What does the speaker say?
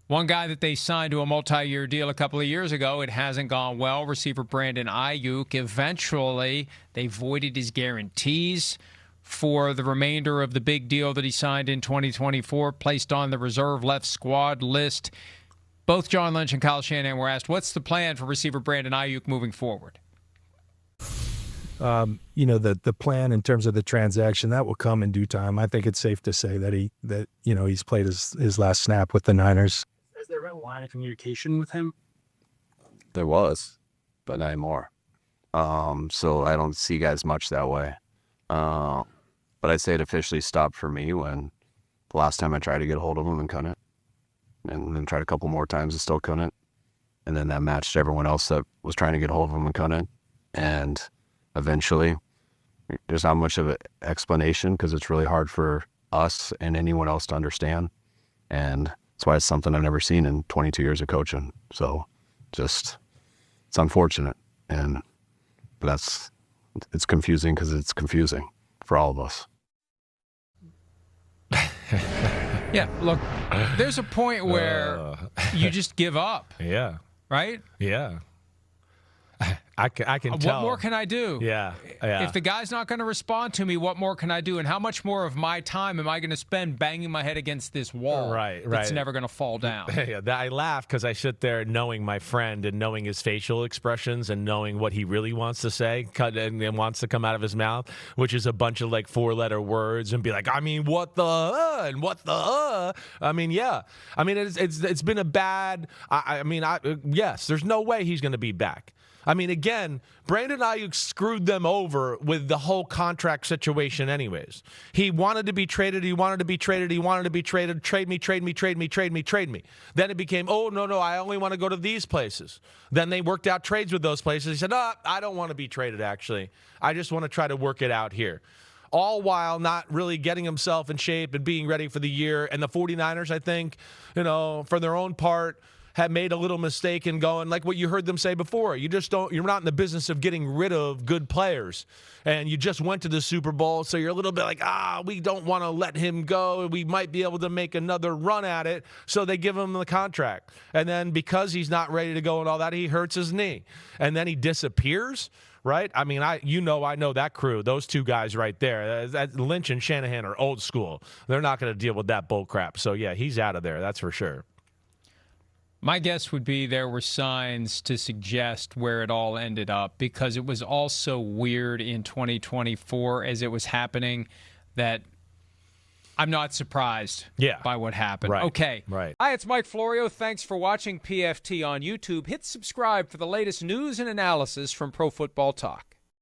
One guy that they signed to a multi-year deal a couple of years ago, it hasn't gone well. Receiver Brandon Aiyuk. Eventually, they voided his guarantees for the remainder of the big deal that he signed in 2024, placed on the reserve left squad list. Both John Lynch and Kyle Shanahan were asked, what's the plan for receiver Brandon Aiyuk moving forward? The plan in terms of the transaction, that will come in due time. I think it's safe to say that he's played his last snap with the Niners. Is there a line of communication with him? There was, but not anymore. So I don't see guys much that way. But I'd say it officially stopped for me when the last time I tried to get a hold of him and couldn't. And then tried a couple more times and still couldn't. And then that matched everyone else that was trying to get a hold of him and couldn't. And eventually, there's not much of an explanation because it's really hard for us and anyone else to understand. And that's why it's something I've never seen in 22 years of coaching. So it's unfortunate. But it's confusing because it's confusing for all of us. Yeah, look, there's a point where you just give up. Yeah. Right? Yeah. I can tell. What more can I do? Yeah. If the guy's not going to respond to me, what more can I do? And how much more of my time am I going to spend banging my head against this wall that's never going to fall down? Yeah, I laugh because I sit there knowing my friend and knowing his facial expressions and knowing what he really wants to say and wants to come out of his mouth, which is a bunch of like 4-letter words and be like, I mean, what the and what the I mean, yeah. I mean, it's been a bad. Yes, there's no way he's going to be back. I mean, again, Brandon Aiyuk screwed them over with the whole contract situation anyways. He wanted to be traded. He wanted to be traded. He wanted to be traded. Trade me, trade me, trade me, trade me, trade me. Then it became, oh, no, I only want to go to these places. Then they worked out trades with those places. He said, no, I don't want to be traded, actually. I just want to try to work it out here. All while not really getting himself in shape and being ready for the year. And the 49ers, I think, for their own part, had made a little mistake in going, like what you heard them say before. You're not in the business of getting rid of good players. And you just went to the Super Bowl, so you're a little bit like, we don't want to let him go. We might be able to make another run at it. So they give him the contract. And then because he's not ready to go and all that, he hurts his knee. And then he disappears, right? I mean, I know that crew, those two guys right there. Lynch and Shanahan are old school. They're not going to deal with that bull crap. So, yeah, he's out of there. That's for sure. My guess would be there were signs to suggest where it all ended up because it was all so weird in 2024 as it was happening that I'm not surprised by what happened. Right. Okay. Right. Hi, it's Mike Florio. Thanks for watching PFT on YouTube. Hit subscribe for the latest news and analysis from Pro Football Talk.